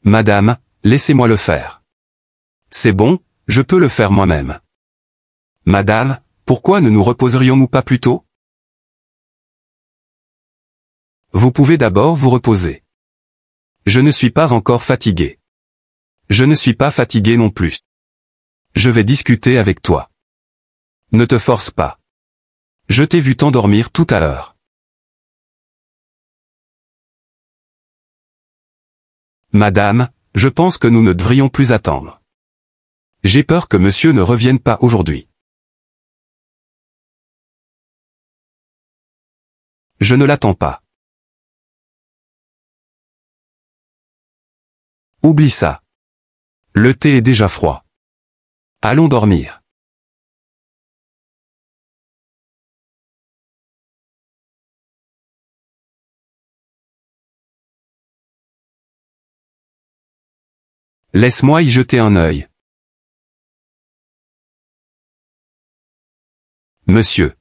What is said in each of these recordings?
Madame, laissez-moi le faire. C'est bon, je peux le faire moi-même. Madame, pourquoi ne nous reposerions-nous pas plus tôt? Vous pouvez d'abord vous reposer. Je ne suis pas encore fatigué. Je ne suis pas fatigué non plus. Je vais discuter avec toi. Ne te force pas. Je t'ai vu t'endormir tout à l'heure. Madame, je pense que nous ne devrions plus attendre. J'ai peur que monsieur ne revienne pas aujourd'hui. Je ne l'attends pas. Oublie ça. Le thé est déjà froid. Allons dormir. Laisse-moi y jeter un œil. Monsieur.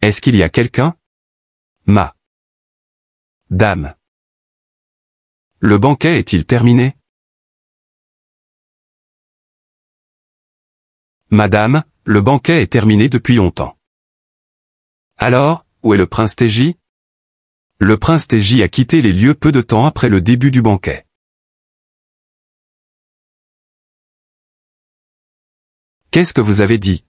Est-ce qu'il y a quelqu'un? Dame. Le banquet est-il terminé? Madame, le banquet est terminé depuis longtemps. Alors, où est le prince Téji? Le prince Téji a quitté les lieux peu de temps après le début du banquet. Qu'est-ce que vous avez dit?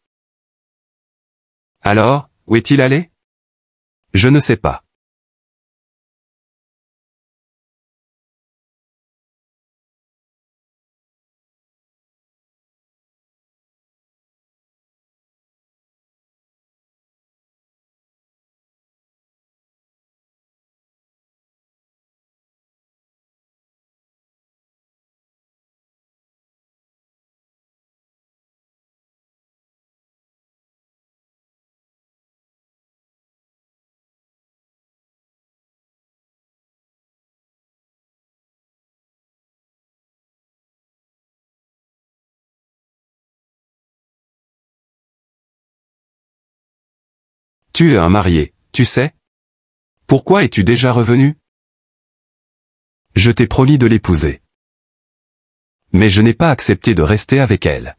Alors, où est-il allé? Je ne sais pas. Tu es un marié, tu sais? Pourquoi es-tu déjà revenu? Je t'ai promis de l'épouser. Mais je n'ai pas accepté de rester avec elle.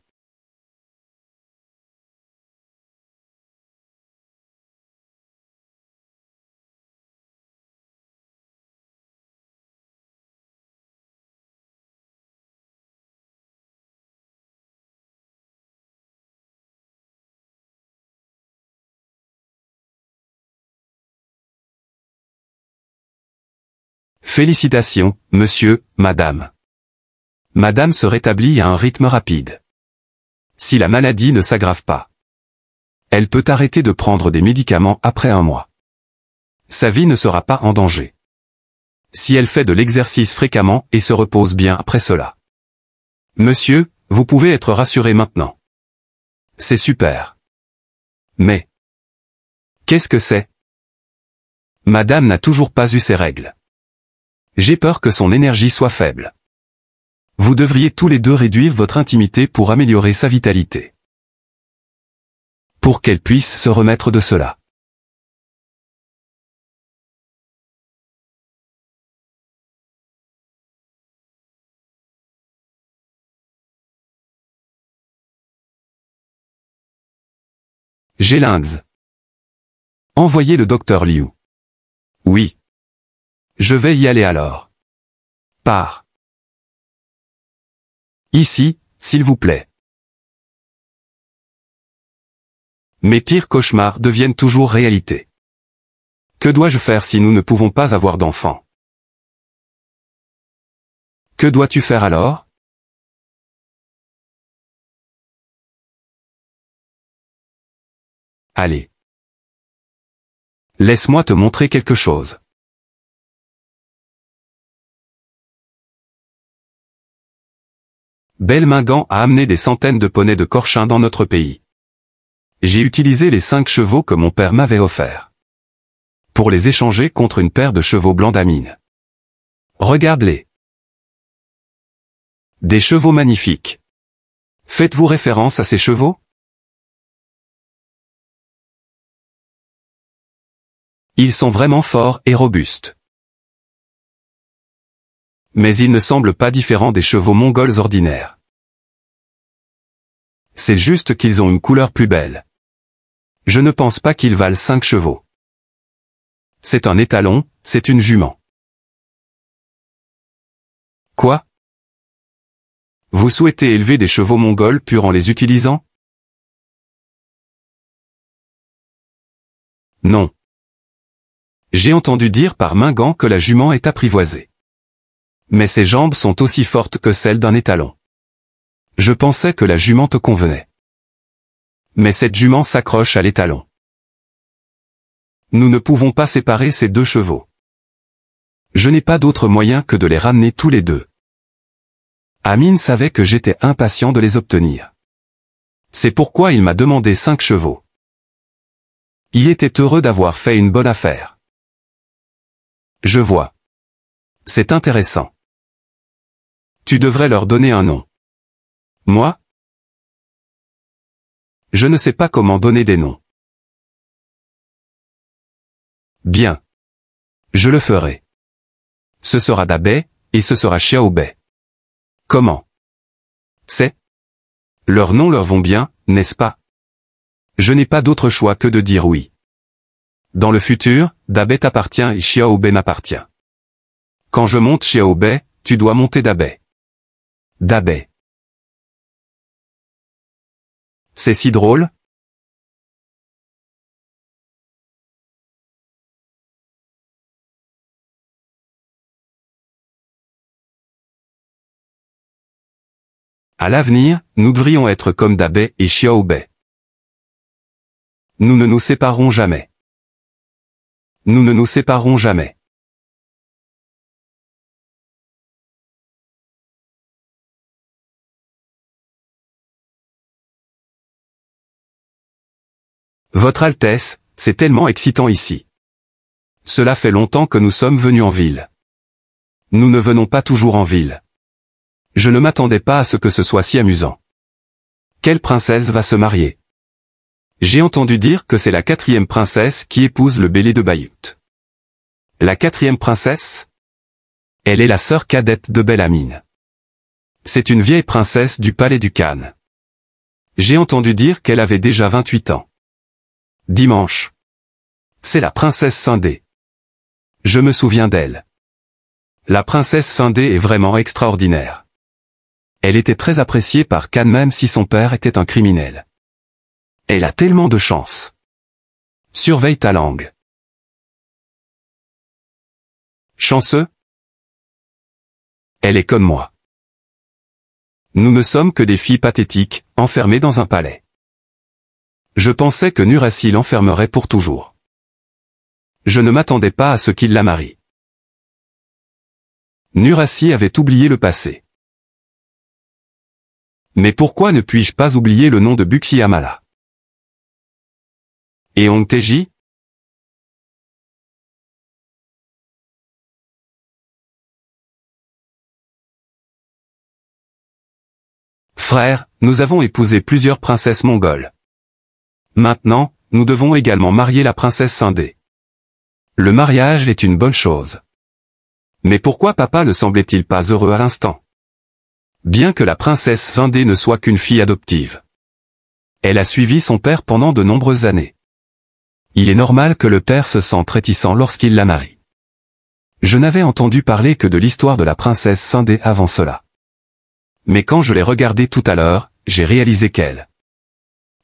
Félicitations, monsieur, madame. Madame se rétablit à un rythme rapide. Si la maladie ne s'aggrave pas, elle peut arrêter de prendre des médicaments après un mois. Sa vie ne sera pas en danger. Si elle fait de l'exercice fréquemment et se repose bien après cela. Monsieur, vous pouvez être rassuré maintenant. C'est super. Mais, qu'est-ce que c'est? Madame n'a toujours pas eu ses règles. J'ai peur que son énergie soit faible. Vous devriez tous les deux réduire votre intimité pour améliorer sa vitalité. Pour qu'elle puisse se remettre de cela. J'ai l'Inde. Envoyez le docteur Liu. Oui. Je vais y aller alors. Pars. Ici, s'il vous plaît. Mes pires cauchemars deviennent toujours réalité. Que dois-je faire si nous ne pouvons pas avoir d'enfants? Que dois-tu faire alors? Allez. Laisse-moi te montrer quelque chose. Belmingan a amené des centaines de poneys de Corchin dans notre pays. J'ai utilisé les 5 chevaux que mon père m'avait offerts. Pour les échanger contre une paire de chevaux blancs d'Amine. Regarde-les. Des chevaux magnifiques. Faites-vous référence à ces chevaux? Ils sont vraiment forts et robustes. Mais ils ne semblent pas différents des chevaux mongols ordinaires. C'est juste qu'ils ont une couleur plus belle. Je ne pense pas qu'ils valent 5 chevaux. C'est un étalon, c'est une jument. Quoi? Vous souhaitez élever des chevaux mongols purs en les utilisant? Non. J'ai entendu dire par Mingan que la jument est apprivoisée. Mais ses jambes sont aussi fortes que celles d'un étalon. Je pensais que la jument te convenait. Mais cette jument s'accroche à l'étalon. Nous ne pouvons pas séparer ces 2 chevaux. Je n'ai pas d'autre moyen que de les ramener tous les 2. Amine savait que j'étais impatient de les obtenir. C'est pourquoi il m'a demandé 5 chevaux. Il était heureux d'avoir fait une bonne affaire. Je vois. C'est intéressant. Tu devrais leur donner un nom. Moi? Je ne sais pas comment donner des noms. Bien. Je le ferai. Ce sera Dabei, et ce sera Xiaobei. Comment? C'est? Leurs noms leur vont bien, n'est-ce pas? Je n'ai pas d'autre choix que de dire oui. Dans le futur, Dabei t'appartient et Xiaobei m'appartient. Quand je monte Xiaobei, tu dois monter Dabei. Dabei. C'est si drôle? À l'avenir, nous devrions être comme Dabei et Xiaobei. Nous ne nous séparerons jamais. Nous ne nous séparerons jamais. Votre Altesse, c'est tellement excitant ici. Cela fait longtemps que nous sommes venus en ville. Nous ne venons pas toujours en ville. Je ne m'attendais pas à ce que ce soit si amusant. Quelle princesse va se marier? J'ai entendu dire que c'est la 4e princesse qui épouse le Bélé de Bayut. La 4e princesse? Elle est la sœur cadette de Bel-Amine. C'est une vieille princesse du palais du Khan. J'ai entendu dire qu'elle avait déjà 28 ans. Dimanche. C'est la princesse Sindé. Je me souviens d'elle. La princesse Sindé est vraiment extraordinaire. Elle était très appréciée par Khan même si son père était un criminel. Elle a tellement de chance. Surveille ta langue. Chanceux? Elle est comme moi. Nous ne sommes que des filles pathétiques, enfermées dans un palais. Je pensais que Nurassi l'enfermerait pour toujours. Je ne m'attendais pas à ce qu'il la marie. Nurassi avait oublié le passé. Mais pourquoi ne puis-je pas oublier le nom de Buxiamala? Et Ongteji? Frère, nous avons épousé plusieurs princesses mongoles. Maintenant, nous devons également marier la princesse Sindé. Le mariage est une bonne chose. Mais pourquoi papa ne semblait-il pas heureux à l'instant? Bien que la princesse Sindé ne soit qu'une fille adoptive. Elle a suivi son père pendant de nombreuses années. Il est normal que le père se sente réticent lorsqu'il la marie. Je n'avais entendu parler que de l'histoire de la princesse Sindé avant cela. Mais quand je l'ai regardée tout à l'heure, j'ai réalisé qu'elle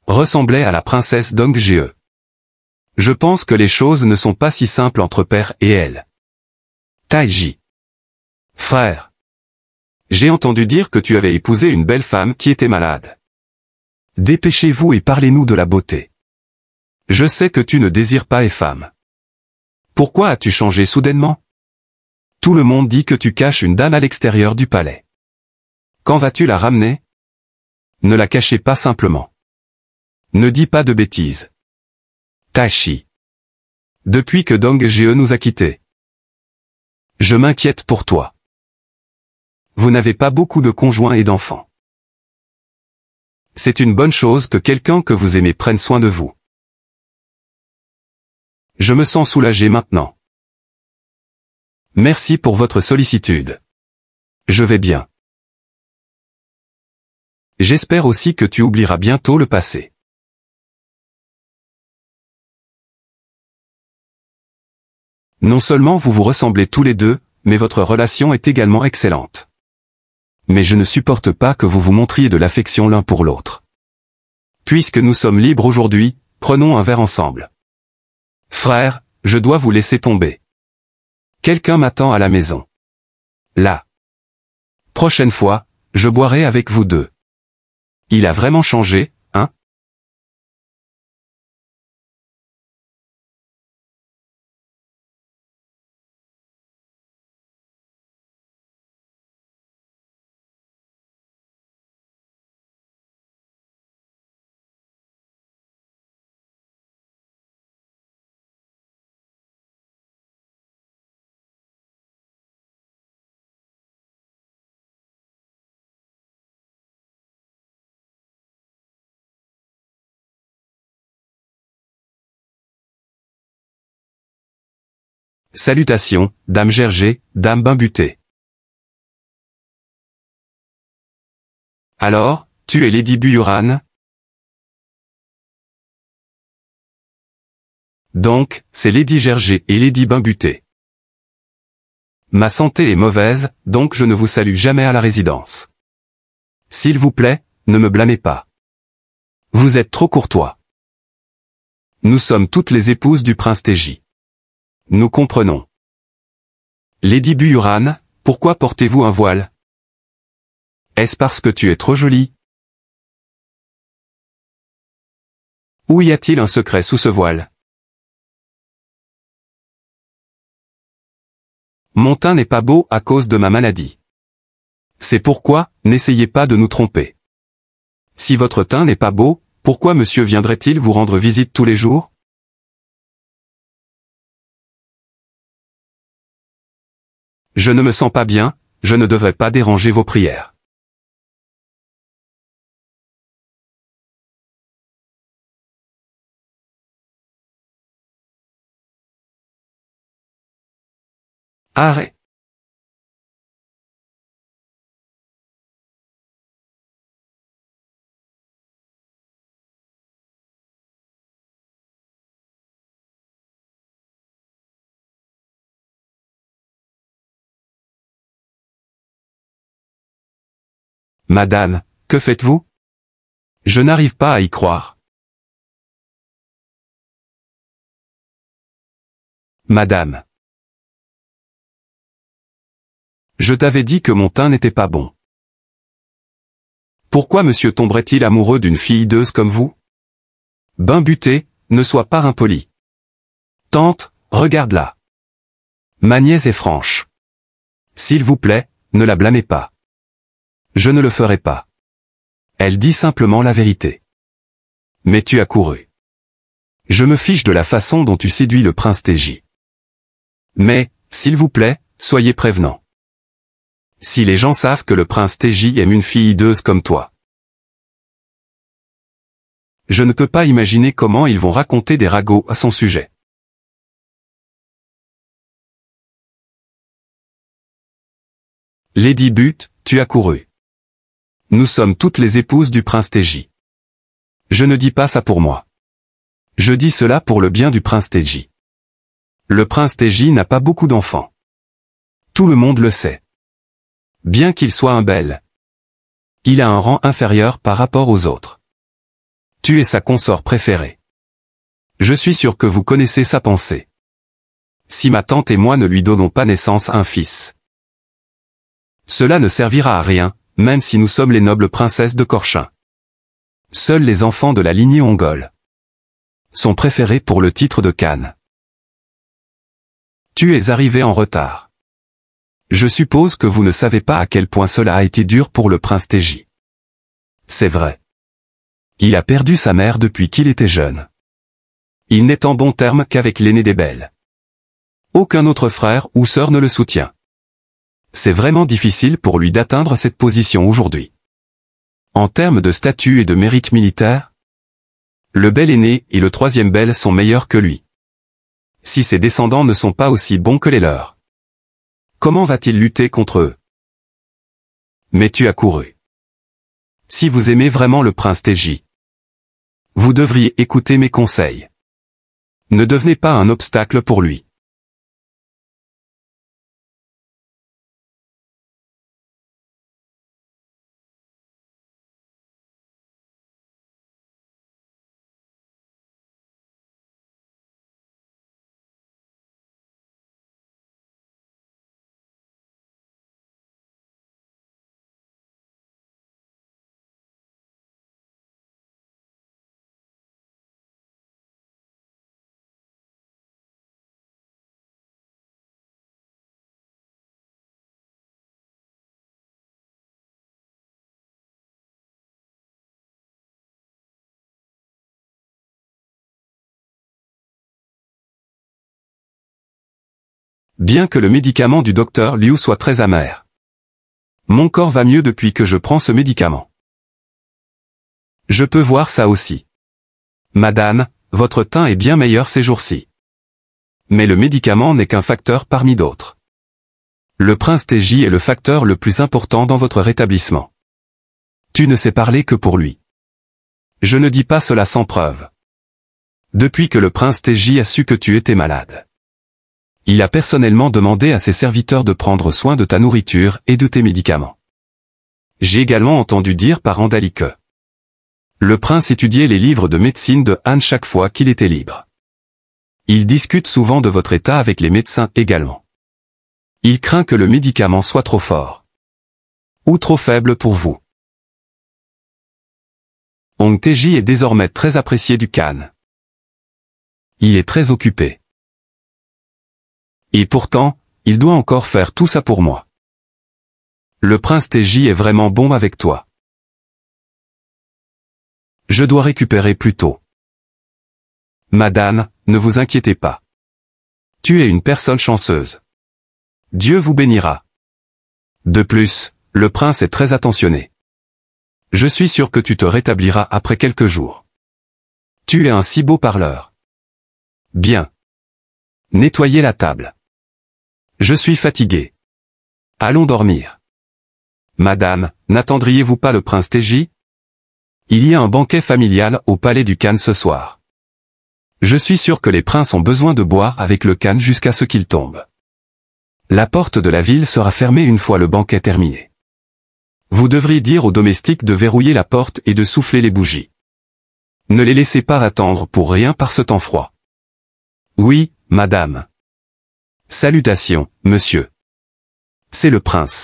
ressemblait à la princesse Dongjie. Je pense que les choses ne sont pas si simples entre père et elle. Taiji. Frère. J'ai entendu dire que tu avais épousé une belle femme qui était malade. Dépêchez-vous et parlez-nous de la beauté. Je sais que tu ne désires pas les femmes. Pourquoi as-tu changé soudainement? Tout le monde dit que tu caches une dame à l'extérieur du palais. Quand vas-tu la ramener? Ne la cachez pas simplement. Ne dis pas de bêtises. Tachi. Depuis que Dongjie nous a quittés. Je m'inquiète pour toi. Vous n'avez pas beaucoup de conjoints et d'enfants. C'est une bonne chose que quelqu'un que vous aimez prenne soin de vous. Je me sens soulagé maintenant. Merci pour votre sollicitude. Je vais bien. J'espère aussi que tu oublieras bientôt le passé. Non seulement vous vous ressemblez tous les deux, mais votre relation est également excellente. Mais je ne supporte pas que vous vous montriez de l'affection l'un pour l'autre. Puisque nous sommes libres aujourd'hui, prenons un verre ensemble. Frère, je dois vous laisser tomber. Quelqu'un m'attend à la maison. La prochaine fois, je boirai avec vous deux. Il a vraiment changé, hein? Salutations, Dame Gerger, Dame Bimbutée. Alors, tu es Lady Buyuran? Donc, c'est Lady Gerger et Lady Bimbutée. Ma santé est mauvaise, donc je ne vous salue jamais à la résidence. S'il vous plaît, ne me blâmez pas. Vous êtes trop courtois. Nous sommes toutes les épouses du prince Teji. Nous comprenons. Lady Buyuran, pourquoi portez-vous un voile? Est-ce parce que tu es trop jolie? Ou y a-t-il un secret sous ce voile? Mon teint n'est pas beau à cause de ma maladie. C'est pourquoi, n'essayez pas de nous tromper. Si votre teint n'est pas beau, pourquoi monsieur viendrait-il vous rendre visite tous les jours? Je ne me sens pas bien, je ne devrais pas déranger vos prières. Arrête. Madame, que faites-vous? Je n'arrive pas à y croire. Madame. Je t'avais dit que mon teint n'était pas bon. Pourquoi monsieur tomberait-il amoureux d'une fille hideuse comme vous? Bimbutée, ne sois pas impoli. Tante, regarde-la. Ma nièce est franche. S'il vous plaît, ne la blâmez pas. Je ne le ferai pas. Elle dit simplement la vérité. Mais tu as couru. Je me fiche de la façon dont tu séduis le prince Teji. Mais, s'il vous plaît, soyez prévenant. Si les gens savent que le prince Teji aime une fille hideuse comme toi. Je ne peux pas imaginer comment ils vont raconter des ragots à son sujet. Lady But, tu as couru. Nous sommes toutes les épouses du prince Teji. Je ne dis pas ça pour moi. Je dis cela pour le bien du prince Teji. Le prince Teji n'a pas beaucoup d'enfants. Tout le monde le sait. Bien qu'il soit un bel, il a un rang inférieur par rapport aux autres. Tu es sa consort préférée. Je suis sûr que vous connaissez sa pensée. Si ma tante et moi ne lui donnons pas naissance à un fils, cela ne servira à rien, même si nous sommes les nobles princesses de Korchin. Seuls les enfants de la lignée mongole sont préférés pour le titre de Khan. Tu es arrivé en retard. Je suppose que vous ne savez pas à quel point cela a été dur pour le prince Teji. C'est vrai. Il a perdu sa mère depuis qu'il était jeune. Il n'est en bon terme qu'avec l'aîné des belles. Aucun autre frère ou sœur ne le soutient. C'est vraiment difficile pour lui d'atteindre cette position aujourd'hui. En termes de statut et de mérite militaire, le bel aîné et le troisième bel sont meilleurs que lui. Si ses descendants ne sont pas aussi bons que les leurs, comment va-t-il lutter contre eux? Mais tu as couru. Si vous aimez vraiment le prince Teji, vous devriez écouter mes conseils. Ne devenez pas un obstacle pour lui. Bien que le médicament du docteur Liu soit très amer, mon corps va mieux depuis que je prends ce médicament. Je peux voir ça aussi. Madame, votre teint est bien meilleur ces jours-ci. Mais le médicament n'est qu'un facteur parmi d'autres. Le prince Teji est le facteur le plus important dans votre rétablissement. Tu ne sais parler que pour lui. Je ne dis pas cela sans preuve. Depuis que le prince Teji a su que tu étais malade, il a personnellement demandé à ses serviteurs de prendre soin de ta nourriture et de tes médicaments. J'ai également entendu dire par Andali que le prince étudiait les livres de médecine de Han chaque fois qu'il était libre. Il discute souvent de votre état avec les médecins également. Il craint que le médicament soit trop fort ou trop faible pour vous. Hong Teji est désormais très apprécié du Khan. Il est très occupé. Et pourtant, il doit encore faire tout ça pour moi. Le prince Teji est vraiment bon avec toi. Je dois récupérer plus tôt. Madame, ne vous inquiétez pas. Tu es une personne chanceuse. Dieu vous bénira. De plus, le prince est très attentionné. Je suis sûr que tu te rétabliras après quelques jours. Tu es un si beau parleur. Bien. Nettoyez la table. Je suis fatigué. Allons dormir. Madame, n'attendriez-vous pas le prince Teji? Il y a un banquet familial au palais du Khan ce soir. Je suis sûr que les princes ont besoin de boire avec le Khan jusqu'à ce qu'il tombe. La porte de la ville sera fermée une fois le banquet terminé. Vous devriez dire aux domestiques de verrouiller la porte et de souffler les bougies. Ne les laissez pas attendre pour rien par ce temps froid. Oui, madame. Salutations, monsieur. C'est le prince.